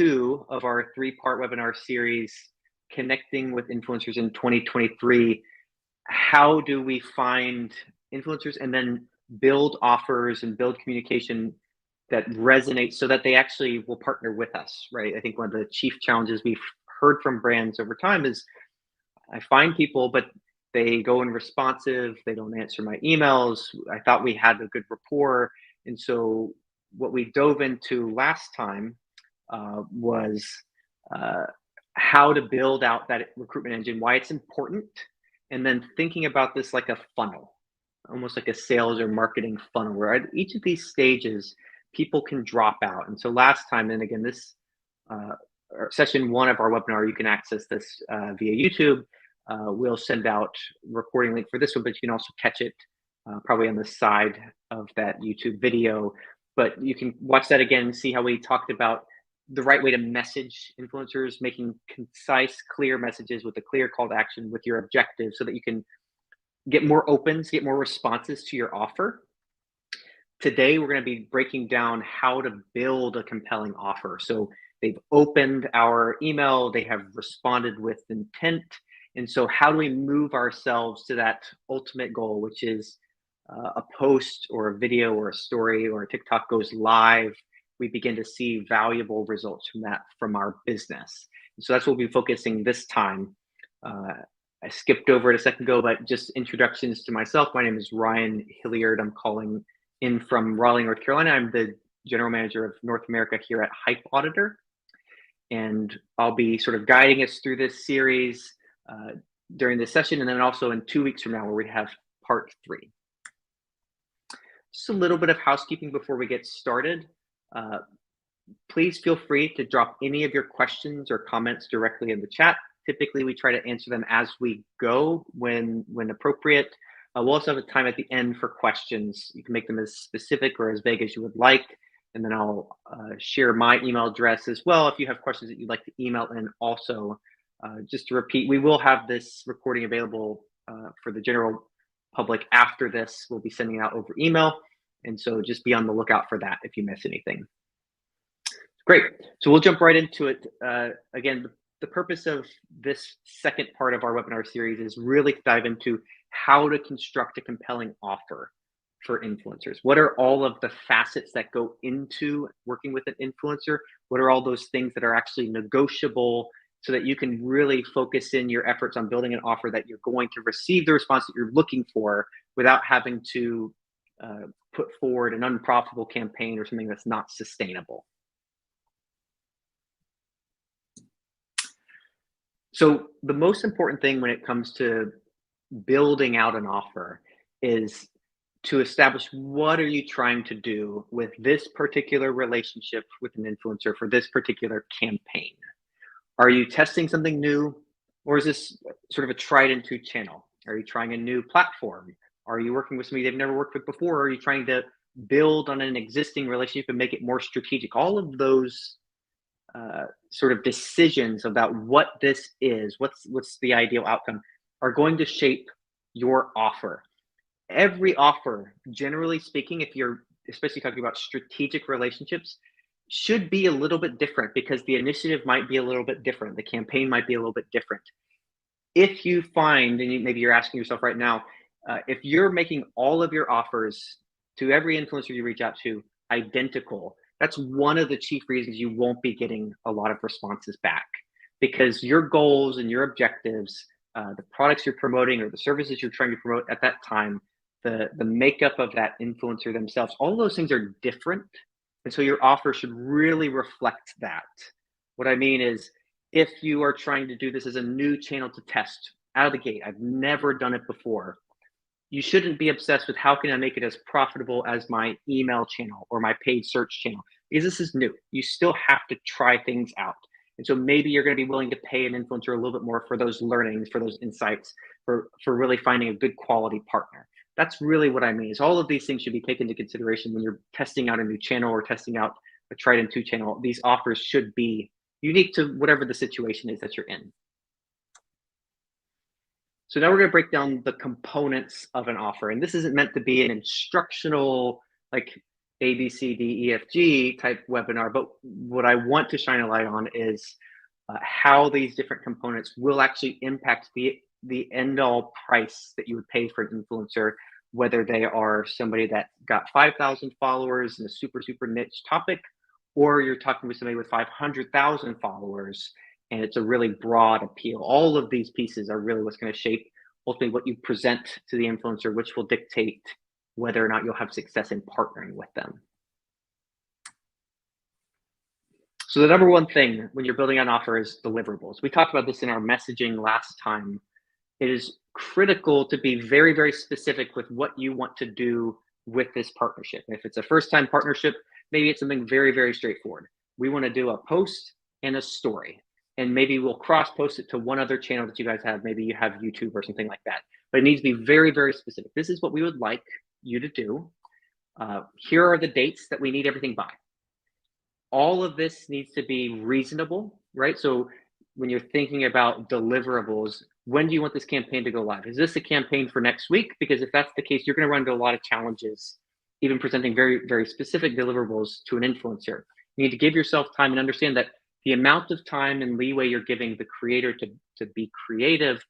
2 of our 3-part webinar series, Connecting with Influencers in 2023. How do we find influencers and then build offers and build communication that resonates so that they actually will partner with us, right? I think one of the chief challenges we've heard from brands over time is I find people, but they go unresponsive, they don't answer my emails. I thought we had a good rapport. And so what we dove into last time was how to build out that recruitment engine, why it's important, and then thinking about this like a funnel, almost like a sales or marketing funnel, where at each of these stages, people can drop out. And so last time, and again, this session 1 of our webinar, you can access this via YouTube. We'll send out recording link for this one, but you can also catch it probably on the side of that YouTube video. But you can watch that again and see how we talked about the right way to message influencers, making concise, clear messages with a clear call to action with your objective so that you can get more opens, get more responses to your offer. Today, we're going to be breaking down how to build a compelling offer. So they've opened our email, they have responded with intent. And so how do we move ourselves to that ultimate goal, which is a post or a video or a story or a TikTok goes live, we begin to see valuable results from that from our business. And so that's what we'll be focusing this time. I skipped over it a second ago, but just introductions to myself. My name is Ryan Hilliard. I'm calling in from Raleigh, North Carolina. I'm the general manager of North America here at Hype Auditor. And I'll be sort of guiding us through this series during this session, and then also in 2 weeks from now where we have part 3. Just a little bit of housekeeping before we get started. Please feel free to drop any of your questions or comments directly in the chat. Typically, we try to answer them as we go when appropriate. We'll also have a time at the end for questions. You can make them as specific or as vague as you would like. And then I'll share my email address as well if you have questions that you'd like to email in also. Just to repeat, we will have this recording available for the general public after this. We'll be sending it out over email. And so just be on the lookout for that if you miss anything. Great. So we'll jump right into it. Again, the purpose of this second part of our webinar series is really to dive into how to construct a compelling offer for influencers. What are all of the facets that go into working with an influencer? What are all those things that are actually negotiable so that you can really focus in your efforts on building an offer that you're going to receive the response that you're looking for without having to put forward an unprofitable campaign or something that's not sustainable. So the most important thing when it comes to building out an offer is to establish what are you trying to do with this particular relationship with an influencer for this particular campaign. Are you testing something new, or is this sort of a tried and true channel? Are you trying a new platform? Are you working with somebody they've never worked with before? Or are you trying to build on an existing relationship and make it more strategic? All of those sort of decisions about what this is, what's the ideal outcome, are going to shape your offer. Every offer, generally speaking, if you're especially talking about strategic relationships, should be a little bit different because the initiative might be a little bit different. The campaign might be a little bit different. If you find, and maybe you're asking yourself right now, if you're making all of your offers to every influencer you reach out to identical, that's one of the chief reasons you won't be getting a lot of responses back, because your goals and your objectives, the products you're promoting or the services you're trying to promote at that time, the makeup of that influencer themselves, all those things are different. And so your offer should really reflect that. What I mean is, if you are trying to do this as a new channel to test out of the gate, I've never done it before, you shouldn't be obsessed with how can I make it as profitable as my email channel or my paid search channel, because this is new. You still have to try things out. And so maybe you're going to be willing to pay an influencer a little bit more for those learnings, for those insights, for really finding a good quality partner. That's really what I mean, is all of these things should be taken into consideration when you're testing out a new channel or testing out a tried and true channel. These offers should be unique to whatever the situation is that you're in. So now we're going to break down the components of an offer. And this isn't meant to be an instructional, like, A, B, C, D, E, F, G type webinar. But what I want to shine a light on is how these different components will actually impact the end all price that you would pay for an influencer, whether they are somebody that got 5,000 followers in a super, super niche topic, or you're talking with somebody with 500,000 followers and it's a really broad appeal. All of these pieces are really what's going to shape ultimately what you present to the influencer, which will dictate whether or not you'll have success in partnering with them. So the number one thing when you're building an offer is deliverables. We talked about this in our messaging last time. It is critical to be very, very specific with what you want to do with this partnership. If it's a first-time partnership, maybe it's something very, very straightforward. We want to do a post and a story, and maybe we'll cross-post it to one other channel that you guys have. Maybe you have YouTube or something like that, but it needs to be very, very specific. This is what we would like you to do. Here are the dates that we need everything by. All of this needs to be reasonable, right? So when you're thinking about deliverables, when do you want this campaign to go live? Is this a campaign for next week? Because if that's the case, you're going to run into a lot of challenges, even presenting very, very specific deliverables to an influencer. You need to give yourself time and understand that the amount of time and leeway you're giving the creator to be creative,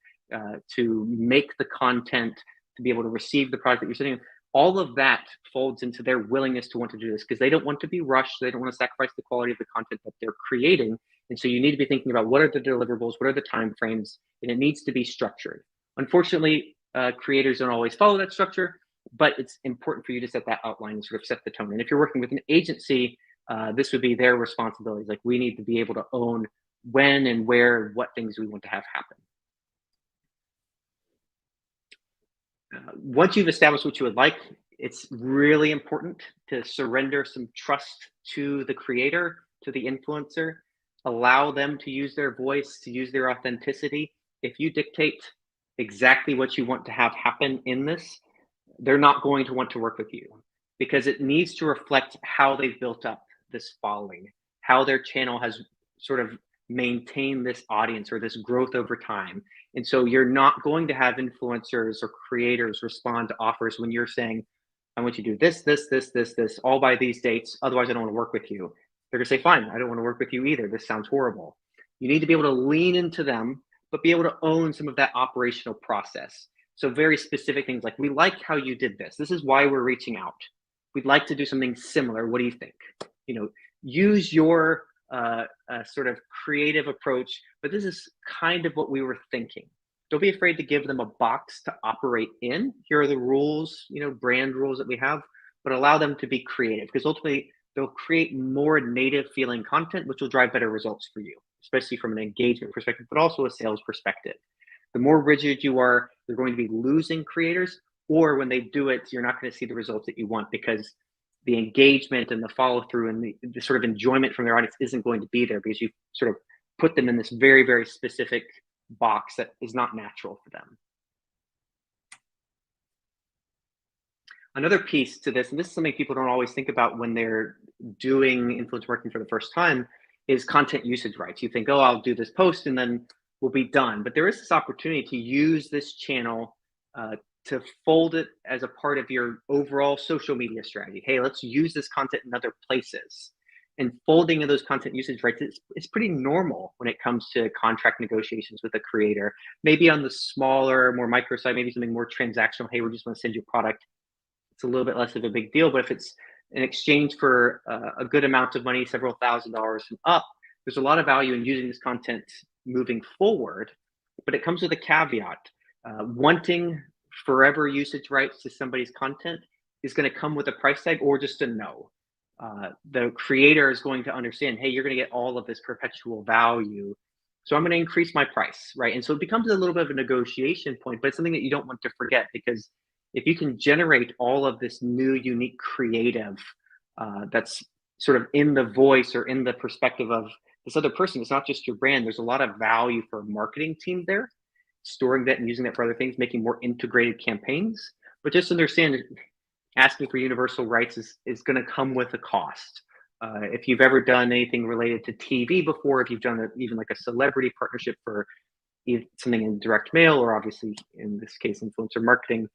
to make the content, to be able to receive the product that you're sending, all of that folds into their willingness to want to do this because they don't want to be rushed. They don't want to sacrifice the quality of the content that they're creating. And so you need to be thinking about what are the deliverables, what are the timeframes, and it needs to be structured. Unfortunately, creators don't always follow that structure, but it's important for you to set that outline and sort of set the tone. And if you're working with an agency, this would be their responsibilities. Like we need to be able to own when and where, what things we want to have happen. Once you've established what you would like, it's really important to surrender some trust to the creator, to the influencer, allow them to use their voice, to use their authenticity. If you dictate exactly what you want to have happen in this, they're not going to want to work with you because it needs to reflect how they've built up this following, how their channel has sort of maintained this audience or this growth over time. And so you're not going to have influencers or creators respond to offers when you're saying, I want you to do this, all by these dates. Otherwise, I don't want to work with you. They're going to say, fine, I don't want to work with you either. This sounds horrible. You need to be able to lean into them, but be able to own some of that operational process. So very specific things like, we like how you did this. This is why we're reaching out. We'd like to do something similar. What do you think? You know, use your sort of creative approach, but this is kind of what we were thinking. Don't be afraid to give them a box to operate in. Here are the rules, you know, brand rules that we have, but allow them to be creative because ultimately they'll create more native feeling content, which will drive better results for you, especially from an engagement perspective, but also a sales perspective. The more rigid you are, you're going to be losing creators, or when they do it, you're not going to see the results that you want because the engagement and the follow through and the sort of enjoyment from their audience isn't going to be there because you sort of put them in this very, very specific box that is not natural for them. Another piece to this, and this is something people don't always think about when they're doing influence marketing for the first time, is content usage rights. You think, oh, I'll do this post and then we'll be done. But there is this opportunity to use this channel to fold it as a part of your overall social media strategy. Hey, let's use this content in other places. And folding of those content usage rights is pretty normal when it comes to contract negotiations with a creator. Maybe on the smaller, more micro side, maybe something more transactional. Hey, we just want to send you a product. It's a little bit less of a big deal. But if it's in exchange for a good amount of money, several $1,000s and up, there's a lot of value in using this content moving forward. But it comes with a caveat. Wanting forever usage rights to somebody's content is going to come with a price tag or just a no. The creator is going to understand, hey, you're going to get all of this perpetual value, so I'm going to increase my price, right? And so it becomes a little bit of a negotiation point, but it's something that you don't want to forget because if you can generate all of this new, unique creative that's sort of in the voice or in the perspective of this other person, it's not just your brand. There's a lot of value for a marketing team there, storing that and using that for other things, making more integrated campaigns. But just understand, asking for universal rights is going to come with a cost. If you've ever done anything related to TV before, if you've done even like a celebrity partnership for something in direct mail, or obviously in this case, influencer marketing,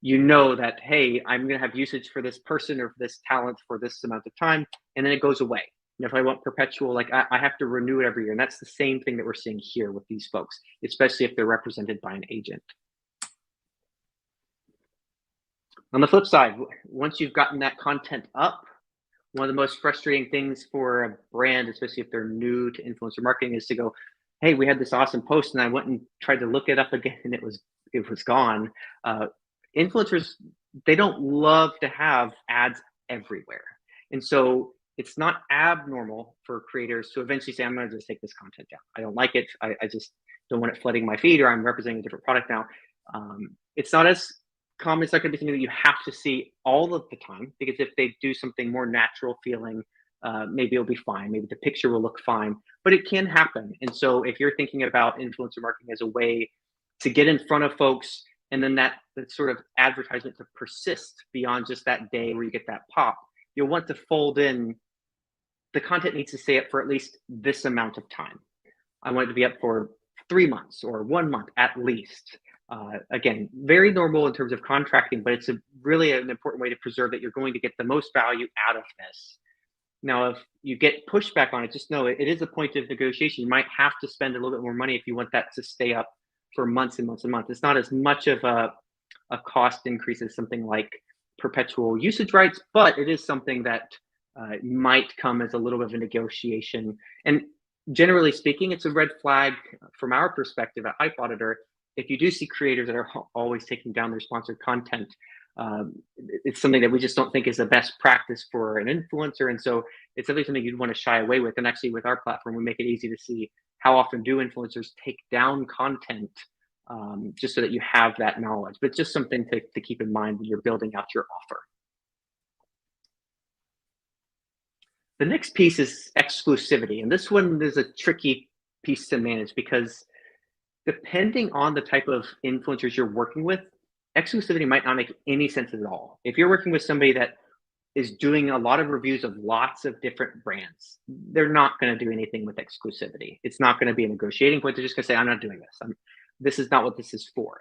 you know that, hey, I'm going to have usage for this person or for this talent for this amount of time, and then it goes away. And if I want perpetual, like I have to renew it every year. And that's the same thing that we're seeing here with these folks, especially if they're represented by an agent. On the flip side, once you've gotten that content up, one of the most frustrating things for a brand, especially if they're new to influencer marketing, is to go, "Hey, we had this awesome post, and I went and tried to look it up again, and it was gone." Influencers, they don't love to have ads everywhere, and so it's not abnormal for creators to eventually say, "I'm going to just take this content down. I don't like it. I just don't want it flooding my feed, or I'm representing a different product now." It's not as common. It's not going to be something that you have to see all of the time, because if they do something more natural feeling, maybe it'll be fine. Maybe the picture will look fine, but it can happen. And so if you're thinking about influencer marketing as a way to get in front of folks, and then that sort of advertisement to persist beyond just that day where you get that pop, you'll want to fold in the content needs to stay up for at least this amount of time. I want it to be up for 3 months or 1 month at least. Again, very normal in terms of contracting, but it's really an important way to preserve that you're going to get the most value out of this. Now, if you get pushback on it, just know it is a point of negotiation. You might have to spend a little bit more money if you want that to stay up for months and months and months. It's not as much of a cost increase as something like perpetual usage rights, but it is something that might come as a little bit of a negotiation. And generally speaking, it's a red flag from our perspective at Hype Auditor. If you do see creators that are always taking down their sponsored content, it's something that we just don't think is the best practice for an influencer. And so it's definitely something you'd want to shy away with. And actually with our platform, we make it easy to see how often do influencers take down content, just so that you have that knowledge, but just something to keep in mind when you're building out your offer. The next piece is exclusivity. And this one is a tricky piece to manage, because depending on the type of influencers you're working with, exclusivity might not make any sense at all. If you're working with somebody that is doing a lot of reviews of lots of different brands, they're not going to do anything with exclusivity. It's not going to be a negotiating point. They're just going to say, "I'm not doing this. This is not what this is for."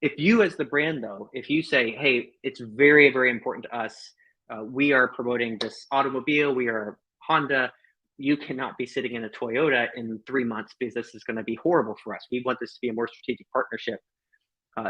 If you, as the brand, though, if you say, "Hey, it's very, very important to us. We are promoting this automobile. We are Honda. You cannot be sitting in a Toyota in 3 months because this is going to be horrible for us. We want this to be a more strategic partnership."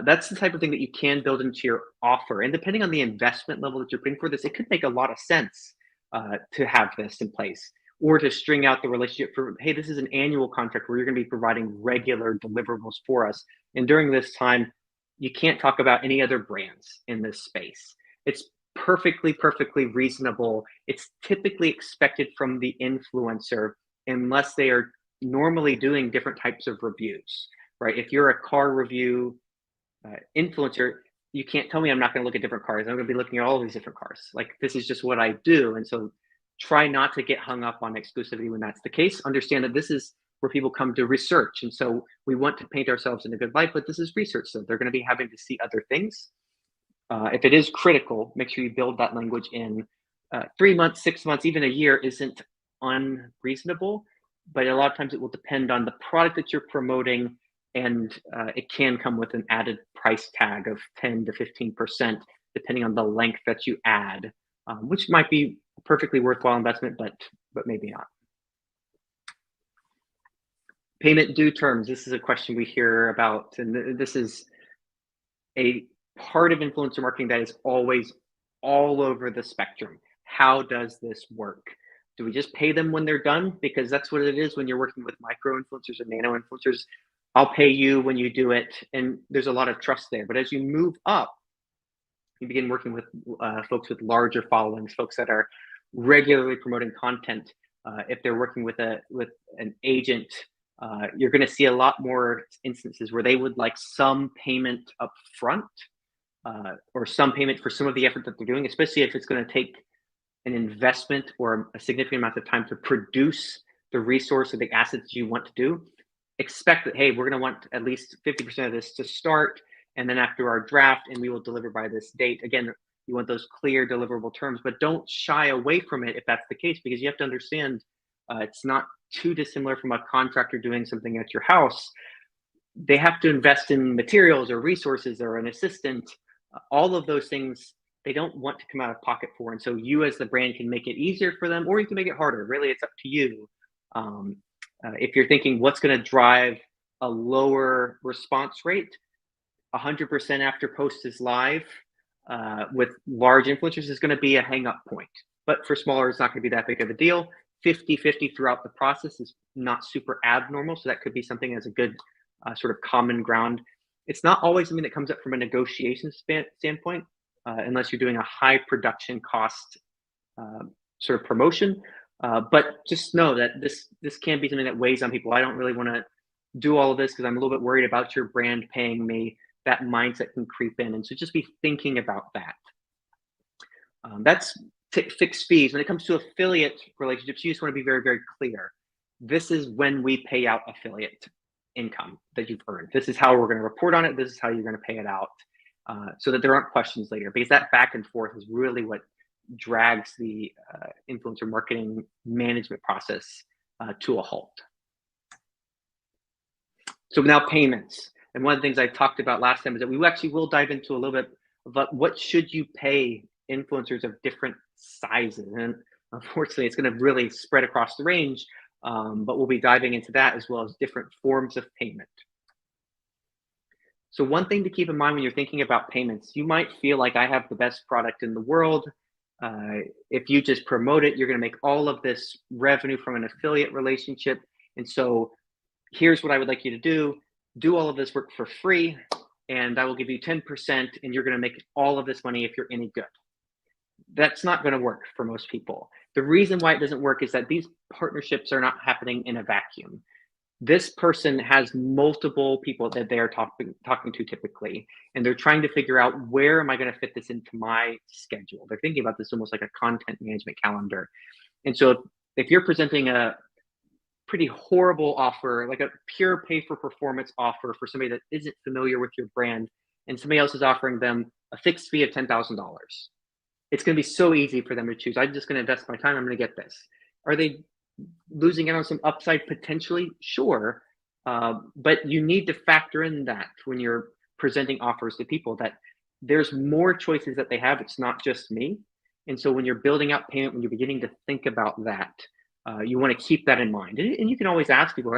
That's the type of thing that you can build into your offer. And depending on the investment level that you're putting for this, it could make a lot of sense to have this in place, or to string out the relationship for, "Hey, this is an annual contract where you're going to be providing regular deliverables for us. And during this time, you can't talk about any other brands in this space." It's perfectly reasonable. It's typically expected from the influencer, unless they are normally doing different types of reviews, right? If you're a car review influencer, you can't tell me I'm not going to look at different cars. I'm going to be looking at all these different cars. Like, this is just what I do. And so try not to get hung up on exclusivity when that's the case. Understand that this is where people come to research. And so we want to paint ourselves in a good light, but this is research. So they're going to be having to see other things. If it is critical, make sure you build that language in. 3 months, 6 months, even a year isn't unreasonable, but a lot of times it will depend on the product that you're promoting, and it can come with an added price tag of 10 to 15%, depending on the length that you add, which might be a perfectly worthwhile investment, but maybe not. Payment due terms. This is a question we hear about, and this is a part of influencer marketing that is always all over the spectrum. How does this work? Do we just pay them when they're done? Because that's what it is when you're working with micro influencers and nano influencers. I'll pay you when you do it, and there's a lot of trust there. But as you move up, you begin working with folks with larger followings, folks that are regularly promoting content. If they're working with an agent, you're going to see a lot more instances where they would like some payment up front, or some payment for some of the effort that they're doing, especially if it's going to take an investment or a significant amount of time to produce the resource or the assets you want to do. Expect that, hey, we're going to want at least 50% of this to start, and then after our draft, and we will deliver by this date. Again, you want those clear deliverable terms, but don't shy away from it if that's the case, because you have to understand it's not too dissimilar from a contractor doing something at your house. They have to invest in materials or resources or an assistant. All of those things they don't want to come out of pocket for. And so you as the brand can make it easier for them, or you can make it harder. Really, it's up to you. Um, if you're thinking what's going to drive a lower response rate, 100% after post is live with large influencers is going to be a hang up point. But for smaller, it's not going to be that big of a deal. 50-50 throughout the process is not super abnormal. So that could be something as a good sort of common ground. It's not always something that comes up from a negotiation standpoint, unless you're doing a high production cost sort of promotion. But just know that this can be something that weighs on people. I don't really want to do all of this because I'm a little bit worried about your brand paying me. That mindset can creep in, and so just be thinking about that. That's fixed fees. When it comes to affiliate relationships, you just want to be very, very clear. This is when we pay out affiliate income that you've earned. This is how we're going to report on it. This is how you're going to pay it out, so that there aren't questions later. Because that back and forth is really what drags the influencer marketing management process to a halt. So now payments. And one of the things I talked about last time is that we actually will dive into a little bit about what should you pay influencers of different sizes. And unfortunately, it's going to really spread across the range, but we'll be diving into that as well as different forms of payment. So one thing to keep in mind when you're thinking about payments, you might feel like I have the best product in the world. If you just promote it, you're going to make all of this revenue from an affiliate relationship. And so here's what I would like you to do all of this work for free, and I will give you 10%, and you're going to make all of this money if you're any good. That's not going to work for most people. The reason why it doesn't work is that these partnerships are not happening in a vacuum. This person has multiple people that they're talking to typically, and they're trying to figure out, where am I going to fit this into my schedule? They're thinking about this almost like a content management calendar. And so if you're presenting a pretty horrible offer, like a pure pay for performance offer for somebody that isn't familiar with your brand, and somebody else is offering them a fixed fee of $10,000, it's going to be so easy for them to choose. I'm just going to invest my time. I'm going to get this. Are they losing out on some upside potentially? Sure. But you need to factor in that when you're presenting offers to people, that there's more choices that they have. It's not just me. And so when you're building out payment, when you're beginning to think about that, you want to keep that in mind. And you can always ask people,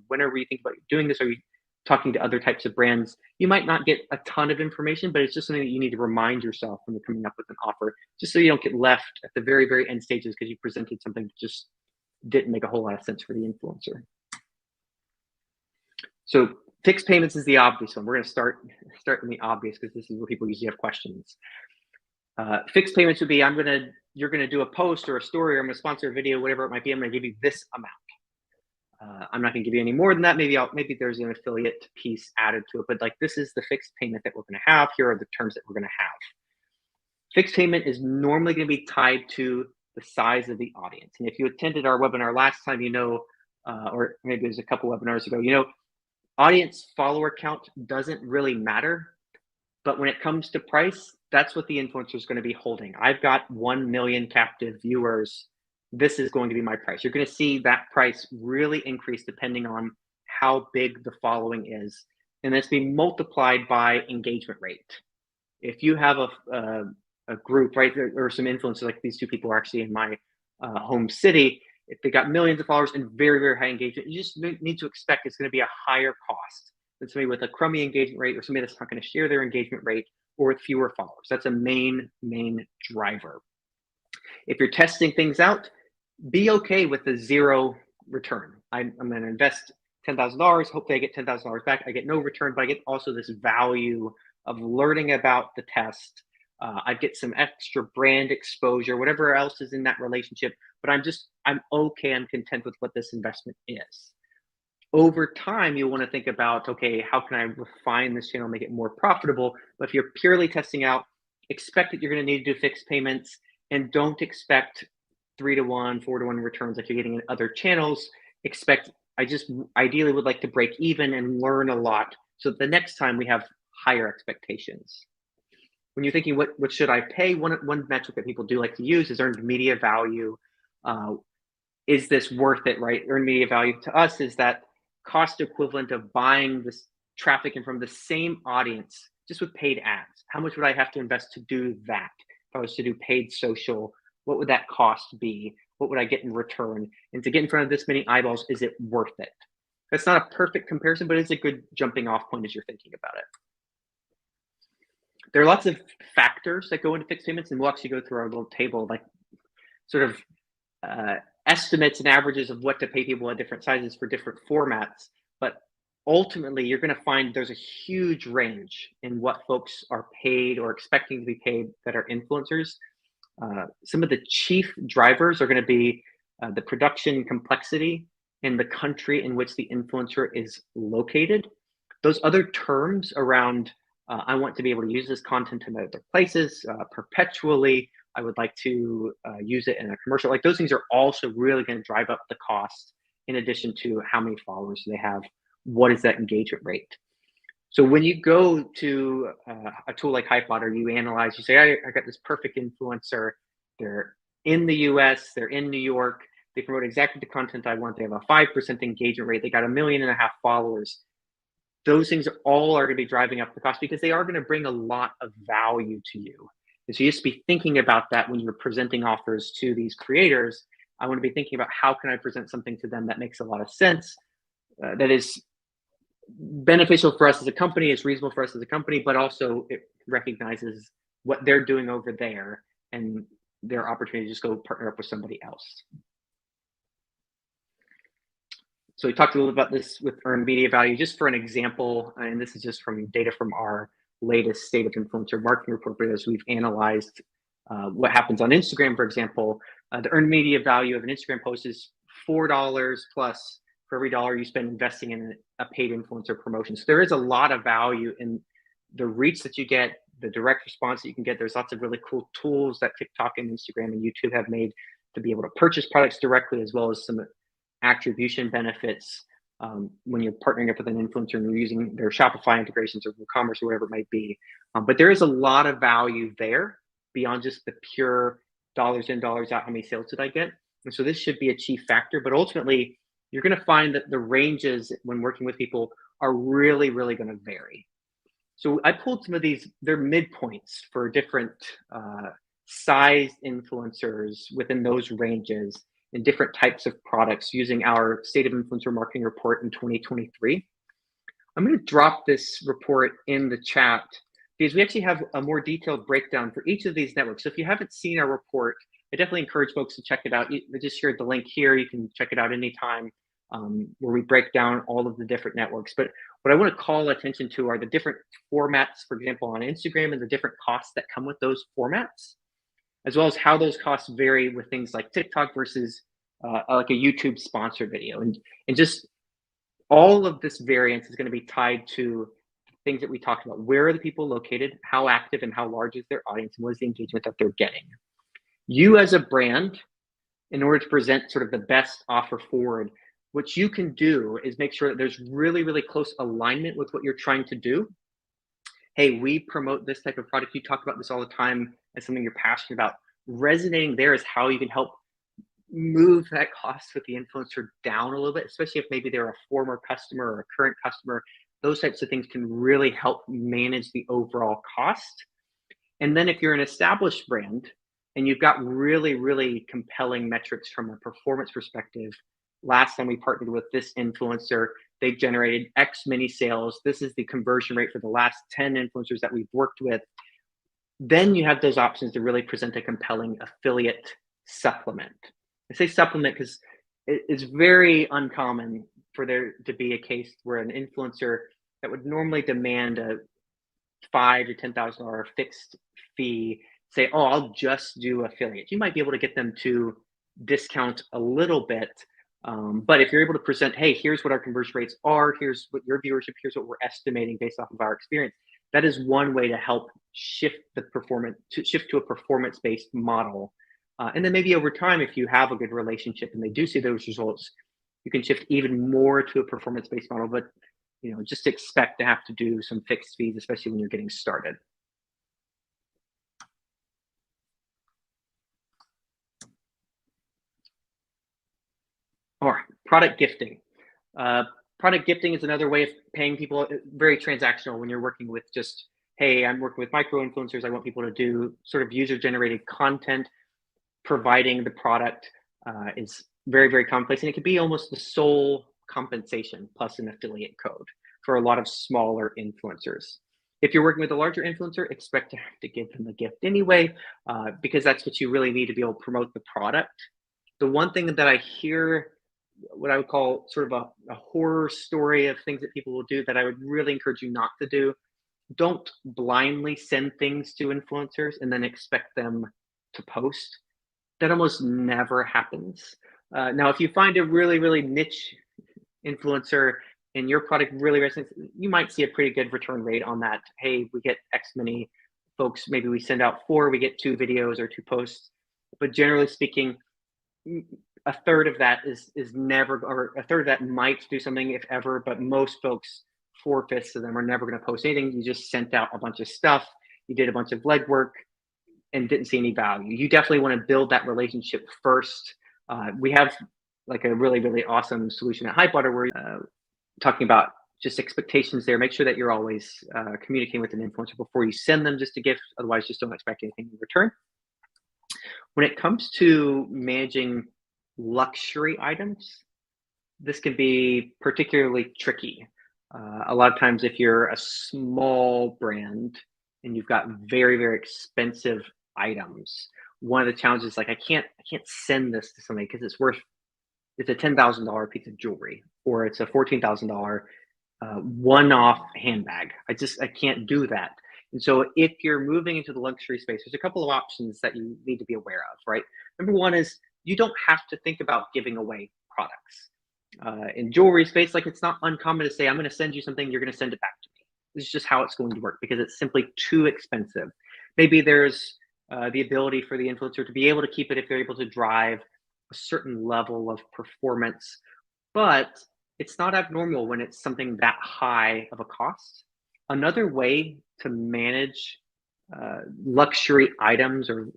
whenever you think about doing this, are you talking to other types of brands? You might not get a ton of information, but it's just something that you need to remind yourself when you're coming up with an offer, just so you don't get left at the very, very end stages because you presented something that just didn't make a whole lot of sense for the influencer. So fixed payments is the obvious one. We're going to start in the obvious because this is where people usually have questions. Fixed payments would be, you're going to do a post or a story, or I'm going to sponsor a video, whatever it might be. I'm going to give you this amount. I'm not going to give you any more than that. Maybe there's an affiliate piece added to it, but like, this is the fixed payment that we're going to have. Here are the terms that we're going to have. Fixed payment is normally going to be tied to the size of the audience. And if you attended our webinar last time, or maybe it was a couple webinars ago, audience follower count doesn't really matter. But when it comes to price, that's what the influencer is going to be holding. I've got 1 million captive viewers. This is going to be my price. You're going to see that price really increase depending on how big the following is. And that's being multiplied by engagement rate. If you have a group, right, there are some influencers, like these two people are actually in my home city. If they got millions of followers and very, very high engagement, you just need to expect it's going to be a higher cost than somebody with a crummy engagement rate, or somebody that's not going to share their engagement rate, or with fewer followers. That's a main driver. If you're testing things out, be okay with the zero return. I'm going to invest $10,000. Hopefully I get $10,000 back. I get no return, but I get also this value of learning about the test. I get some extra brand exposure, whatever else is in that relationship, but I'm okay. I'm content with what this investment is. Over time, you'll want to think about, okay, how can I refine this channel, make it more profitable? But if you're purely testing out, expect that you're going to need to do fixed payments, and don't expect 3-to-1, 4-to-1 returns like you're getting in other channels. I just ideally would like to break even and learn a lot, so that the next time we have higher expectations. When you're thinking, what should I pay? One metric that people do like to use is earned media value. Is this worth it, right? Earned media value to us is that cost equivalent of buying this traffic and from the same audience just with paid ads? How much would I have to invest to do that? If I was to do paid social, what would that cost be? What would I get in return? And to get in front of this many eyeballs, is it worth it? That's not a perfect comparison, but it's a good jumping off point as you're thinking about it. There are lots of factors that go into fixed payments, and we'll actually go through our little table, like sort of estimates and averages of what to pay people at different sizes for different formats. But ultimately, you're going to find there's a huge range in what folks are paid or expecting to be paid that are influencers. Some of the chief drivers are going to be the production complexity and the country in which the influencer is located. Those other terms around I want to be able to use this content in other places perpetually. I would like to use it in a commercial. Like those things are also really going to drive up the cost in addition to how many followers they have. What is that engagement rate? So when you go to a tool like Hypebot, or you analyze, you say, I got this perfect influencer. They're in the US, they're in New York. They promote exactly the content I want. They have a 5% engagement rate. They got 1.5 million followers. Those things all are going to be driving up the cost because they are going to bring a lot of value to you. And so you just be thinking about that when you're presenting offers to these creators. I want to be thinking about how can I present something to them that makes a lot of sense, that is beneficial for us as a company, is reasonable for us as a company, but also it recognizes what they're doing over there and their opportunity to just go partner up with somebody else. So we talked a little about this with earned media value, just for an example, and this is just from data from our latest State of Influencer Marketing Report, but as we've analyzed what happens on Instagram, for example, the earned media value of an Instagram post is $4 plus for every dollar you spend investing in a paid influencer promotion. So there is a lot of value in the reach that you get, the direct response that you can get. There's lots of really cool tools that TikTok and Instagram and YouTube have made to be able to purchase products directly, as well as some attribution benefits when you're partnering up with an influencer and you're using their Shopify integrations or WooCommerce or whatever it might be. But there is a lot of value there beyond just the pure dollars in, dollars out, how many sales did I get? And so this should be a chief factor, but ultimately you're going to find that the ranges when working with people are really, really going to vary. So I pulled some of these, they're midpoints for different sized influencers within those ranges and different types of products using our State of Influencer Marketing Report in 2023. I'm going to drop this report in the chat because we actually have a more detailed breakdown for each of these networks. So if you haven't seen our report, I definitely encourage folks to check it out. I just shared the link here. You can check it out anytime where we break down all of the different networks. But what I want to call attention to are the different formats, for example, on Instagram, and the different costs that come with those formats, as well as how those costs vary with things like TikTok versus like a YouTube sponsored video. And just all of this variance is going to be tied to things that we talked about. Where are the people located? How active and how large is their audience? And what is the engagement that they're getting? You as a brand, in order to present sort of the best offer forward, what you can do is make sure that there's really, really close alignment with what you're trying to do. Hey, we promote this type of product. You talk about this all the time as something you're passionate about. Resonating there is how you can help move that cost with the influencer down a little bit, especially if maybe they're a former customer or a current customer. Those types of things can really help manage the overall cost. And then if you're an established brand and you've got really, really compelling metrics from a performance perspective, last time we partnered with this influencer, they generated X many sales. This is the conversion rate for the last 10 influencers that we've worked with. Then you have those options to really present a compelling affiliate supplement. I say supplement because it's very uncommon for there to be a case where an influencer that would normally demand a $5,000 to $10,000 fixed fee say, oh, I'll just do affiliate. You might be able to get them to discount a little bit. But if you're able to present, hey, here's what our conversion rates are, here's what your viewership, here's what we're estimating based off of our experience, that is one way to help shift the performance, to shift to a performance-based model. And then maybe over time, if you have a good relationship and they do see those results, you can shift even more to a performance-based model. But just expect to have to do some fixed fees, especially when you're getting started. All right, product gifting. Product gifting is another way of paying people, very transactional when you're working with just hey, I'm working with micro influencers. I want people to do sort of user generated content. Providing the product is very, very complex, and it could be almost the sole compensation plus an affiliate code for a lot of smaller influencers. If you're working with a larger influencer, expect to have to give them a gift anyway, because that's what you really need to be able to promote the product. The one thing that I hear, what I would call sort of a horror story of things that people will do that I would really encourage you not to do, don't blindly send things to influencers and then expect them to post. That almost never happens. Now, if you find a really, really niche influencer and your product really resonates, you might see a pretty good return rate on that. Hey, we get X many folks, maybe we send out 4, we get 2 videos or 2 posts. But generally speaking, a third of that is never, or a third of that might do something if ever, but most folks, 4/5 of them are never going to post anything. You just sent out a bunch of stuff, you did a bunch of legwork, and didn't see any value. You definitely want to build that relationship first. We have like a really, really awesome solution at Hypewater where talking about just expectations there. Make sure that you're always communicating with an influencer before you send them just a gift. Otherwise, just don't expect anything in return. When it comes to managing luxury items, this can be particularly tricky. A lot of times, if you're a small brand and you've got very, very expensive items, one of the challenges is like I can't send this to somebody because it's a $10,000 piece of jewelry or it's a $14,000 one-off handbag. I can't do that. And so if you're moving into the luxury space, there's a couple of options that you need to be aware of, right? Number one is you don't have to think about giving away products. In jewelry space, like it's not uncommon to say, I'm going to send you something, you're going to send it back to me. This is just how it's going to work because it's simply too expensive. Maybe there's the ability for the influencer to be able to keep it if they're able to drive a certain level of performance, but it's not abnormal when it's something that high of a cost. Another way to manage luxury items or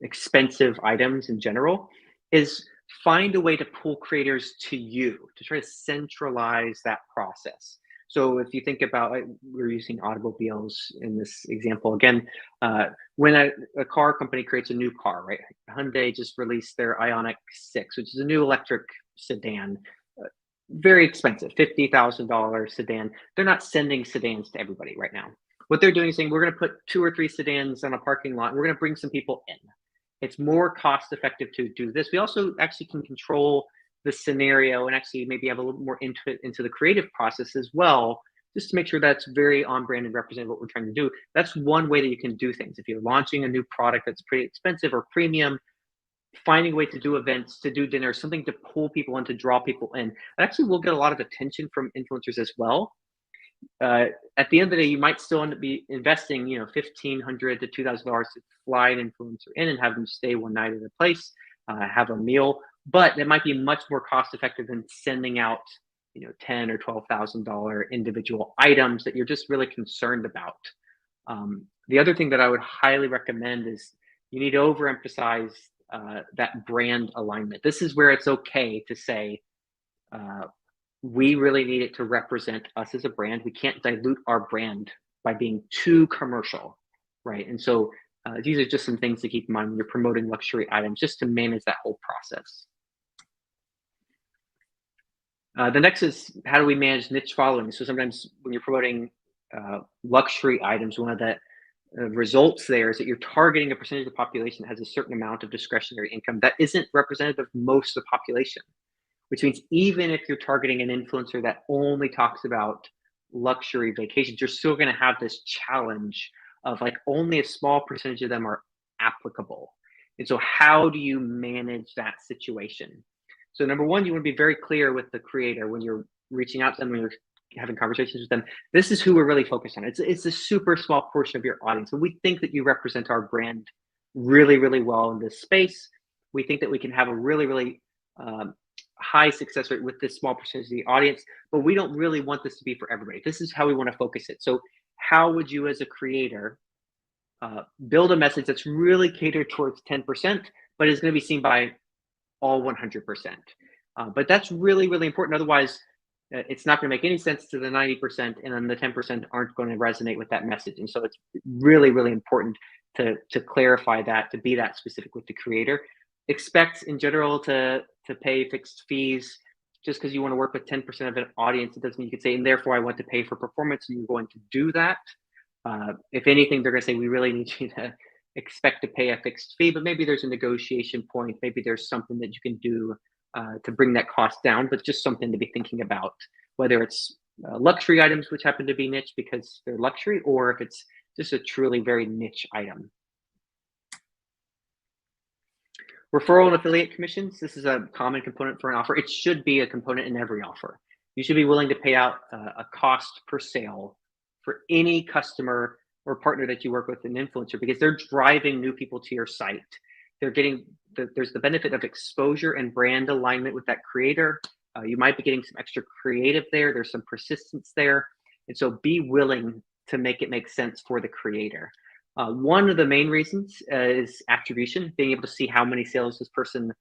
expensive items in general is find a way to pull creators to you to try to centralize that process. So if you think about, we're using automobiles in this example again, when a car company creates a new car, right? Hyundai just released their Ioniq 6, which is a new electric sedan, very expensive, $50,000 sedan. They're not sending sedans to everybody right now. What they're doing is saying, we're going to put 2 or 3 sedans on a parking lot, and we're going to bring some people in. It's more cost effective to do this. We also actually can control the scenario and actually maybe have a little more input into the creative process as well, just to make sure that's very on brand and represent what we're trying to do. That's one way that you can do things. If you're launching a new product that's pretty expensive or premium, finding a way to do events, to do dinners, something to pull people in, to draw people in. That actually will get a lot of attention from influencers as well. At the end of the day, you might still end up investing, $1,500 to $2,000 to fly an influencer in and have them stay one night at a place, have a meal. But it might be much more cost effective than sending out, $10,000 or $12,000 individual items that you're just really concerned about. The other thing that I would highly recommend is you need to overemphasize that brand alignment. This is where it's okay to say, we really need it to represent us as a brand. We can't dilute our brand by being too commercial, right? And so these are just some things to keep in mind when you're promoting luxury items, just to manage that whole process. The next is, how do we manage niche following? So sometimes when you're promoting luxury items, one of the results there is that you're targeting a percentage of the population that has a certain amount of discretionary income that isn't representative of most of the population. Which means even if you're targeting an influencer that only talks about luxury vacations, you're still going to have this challenge of like only a small percentage of them are applicable. And so how do you manage that situation? So number one, you want to be very clear with the creator when you're reaching out to them, when you're having conversations with them. This is who we're really focused on. It's a super small portion of your audience. And we think that you represent our brand really, really well in this space. We think that we can have a really, really high success rate with this small percentage of the audience, but we don't really want this to be for everybody. This is how we want to focus it. So how would you as a creator build a message that's really catered towards 10%, but is going to be seen by all 100%? But that's really, really important. Otherwise, it's not going to make any sense to the 90%, and then the 10% aren't going to resonate with that message. And so it's really, really important to clarify that, to be that specific with the creator. Expect in general to pay fixed fees. Just because you want to work with 10% of an audience, it doesn't mean you can say, and therefore I want to pay for performance, and you're going to do that. If anything, they're going to say, we really need you to expect to pay a fixed fee, but maybe there's a negotiation point. Maybe there's something that you can do to bring that cost down, but just something to be thinking about, whether it's luxury items, which happen to be niche because they're luxury, or if it's just a truly very niche item. Referral and affiliate commissions. This is a common component for an offer. It should be a component in every offer. You should be willing to pay out a cost per sale for any customer or partner that you work with, an influencer, because they're driving new people to your site. They're getting there's the benefit of exposure and brand alignment with that creator. You might be getting some extra creative there. There's some persistence there. And so be willing to make it make sense for the creator. One of the main reasons is attribution, being able to see how many sales this person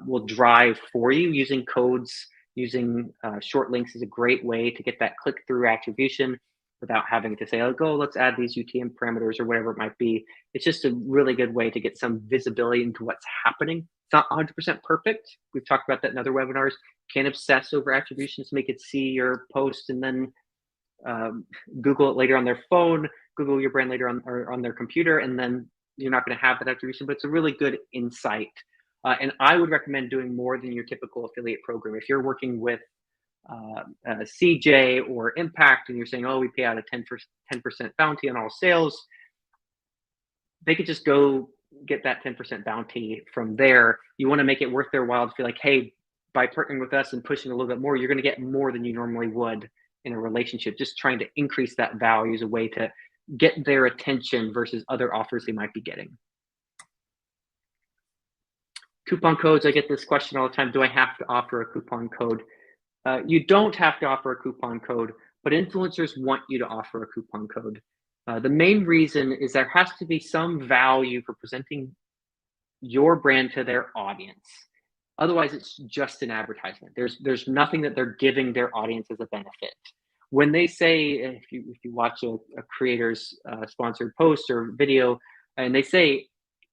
will drive for you. Using codes, using short links is a great way to get that click-through attribution without having to say, oh, go, let's add these UTM parameters or whatever it might be. It's just a really good way to get some visibility into what's happening. It's not 100% perfect. We've talked about that in other webinars. Can't obsess over attributions, make it see your post and then Google it later on their phone, Google your brand later on their computer, and then you're not going to have that attribution, but it's a really good insight. And I would recommend doing more than your typical affiliate program. If you're working with CJ or Impact and you're saying, oh, we pay out a 10% bounty on all sales, they could just go get that 10% bounty from there. You want to make it worth their while to feel like, hey, by partnering with us and pushing a little bit more, you're going to get more than you normally would in a relationship. Just trying to increase that value is a way to get their attention versus other offers they might be getting. Coupon codes. I get this question all the time. Do I have to offer a coupon code? You don't have to offer a coupon code, but influencers want you to offer a coupon code. The main reason is there has to be some value for presenting your brand to their audience. Otherwise, it's just an advertisement. There's nothing that they're giving their audience as a benefit. When they say, if you watch a creator's sponsored post or video, and they say,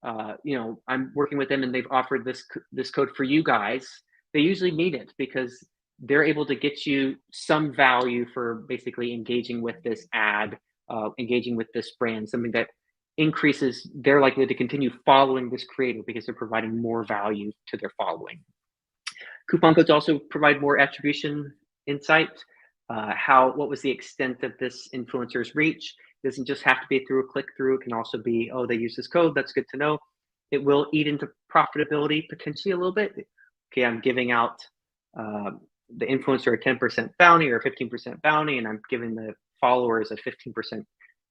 I'm working with them and they've offered this code for you guys, they usually mean it because they're able to get you some value for basically engaging with this ad, engaging with this brand, something that increases their likelihood to continue following this creator because they're providing more value to their following. Coupon codes also provide more attribution insight. What was the extent of this influencer's reach? It doesn't just have to be through a click-through. It can also be, oh, they use this code. That's good to know. It will eat into profitability potentially a little bit. Okay, I'm giving out the influencer a 10% bounty or a 15% bounty, and I'm giving the followers a 15%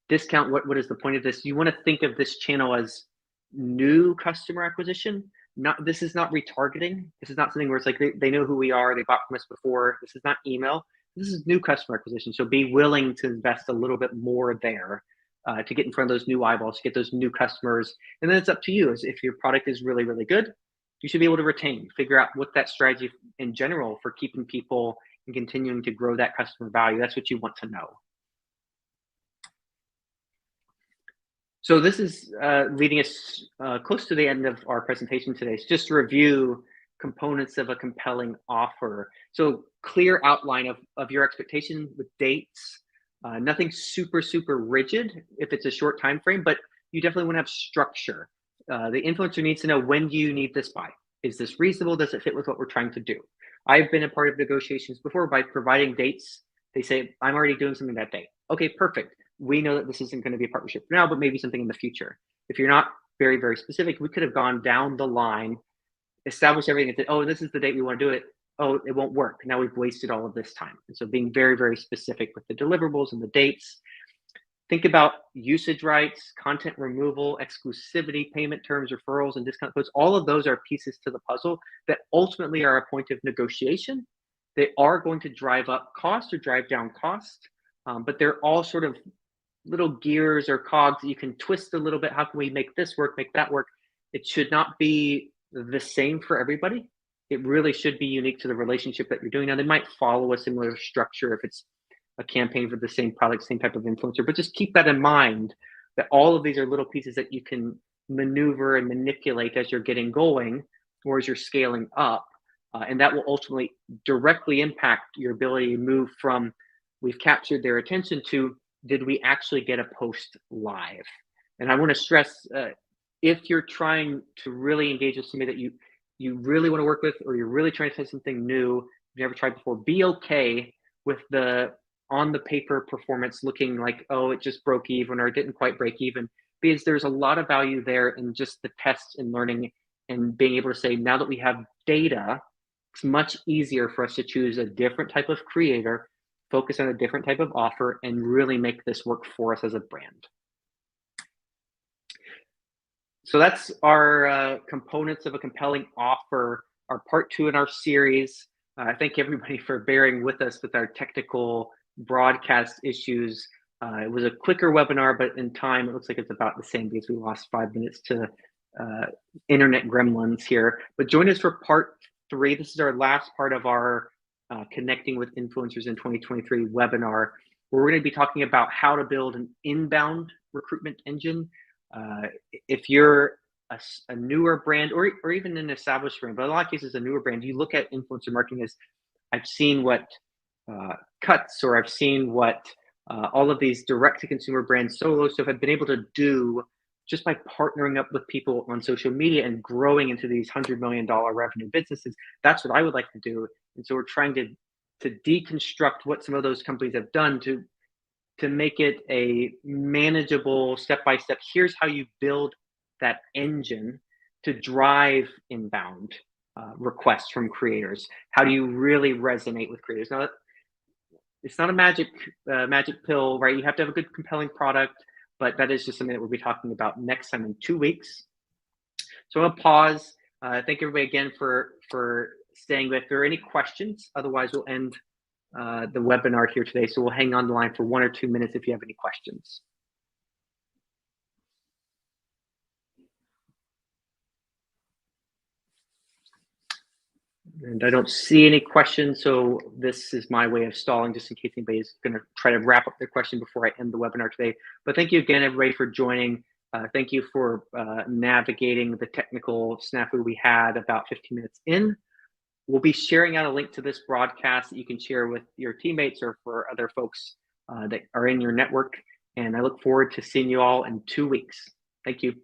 discount. What is the point of this? You want to think of this channel as new customer acquisition. This is not retargeting. This is not something where it's like they know who we are. They bought from us before. This is not email. This is new customer acquisition. So be willing to invest a little bit more there to get in front of those new eyeballs, to get those new customers. And then it's up to you. As if your product is really, really good, you should be able to retain, figure out what that strategy in general for keeping people and continuing to grow that customer value. That's what you want to know. So this is leading us close to the end of our presentation today. So just to review components of a compelling offer. So clear outline of your expectation with dates, nothing super, super rigid if it's a short time frame, but you definitely want to have structure. The influencer needs to know, when do you need this by? Is this reasonable? Does it fit with what we're trying to do? I've been a part of negotiations before by providing dates. They say, I'm already doing something that day. Okay, perfect. We know that this isn't going to be a partnership for now, but maybe something in the future. If you're not very, very specific, we could have gone down the line, established everything and said, oh, this is the date we want to do it. Oh, it won't work. Now we've wasted all of this time. And so being very, very specific with the deliverables and the dates. Think about usage rights, content removal, exclusivity, payment terms, referrals, and discount codes. All of those are pieces to the puzzle that ultimately are a point of negotiation. They are going to drive up cost or drive down cost, but they're all sort of little gears or cogs that you can twist a little bit. How can we make this work, make that work? It should not be the same for everybody. it really should be unique to the relationship that you're doing. Now, they might follow a similar structure if it's a campaign for the same product, same type of influencer, but just keep that in mind that all of these are little pieces that you can maneuver and manipulate as you're getting going or as you're scaling up. And that will ultimately directly impact your ability to move from we've captured their attention to did we actually get a post live? And I want to stress if you're trying to really engage with somebody that you really want to work with, or you're really trying to try something new you've never tried before, be okay with the on the paper performance looking like, oh, it just broke even or it didn't quite break even, because there's a lot of value there in just the tests and learning and being able to say, now that we have data, it's much easier for us to choose a different type of creator, focus on a different type of offer, and really make this work for us as a brand. So that's our components of a compelling offer, our part 2 in our series. Thank everybody for bearing with us with our technical broadcast issues. It was a quicker webinar, but in time, it looks like it's about the same because we lost 5 minutes to internet gremlins here. But join us for part 3. This is our last part of our Connecting with Influencers in 2023 webinar, where we're going to be talking about how to build an inbound recruitment engine. If you're a newer brand or even an established brand, but in a lot of cases a newer brand, you look at influencer marketing as I've seen what Cuts or I've seen what all of these direct-to-consumer brands, solo stuff have been able to do just by partnering up with people on social media and growing into these $100 million revenue businesses. That's what I would like to do. And so we're trying to deconstruct what some of those companies have done to make it a manageable step-by-step. Here's how you build that engine to drive inbound requests from creators. How do you really resonate with creators? Now, it's not a magic pill, right? You have to have a good, compelling product, but that is just something that we'll be talking about next time in 2 weeks. So I'm gonna pause. Thank everybody again for staying with. If there are any questions, otherwise we'll end the webinar here today. So we'll hang on the line for 1 or 2 minutes if you have any questions. And I don't see any questions, so this is my way of stalling just in case anybody's going to try to wrap up their question before I end the webinar today. But thank you again, everybody, for joining. Thank you for navigating the technical snafu we had about 15 minutes in. We'll be sharing out a link to this broadcast that you can share with your teammates or for other folks that are in your network. And I look forward to seeing you all in 2 weeks. Thank you.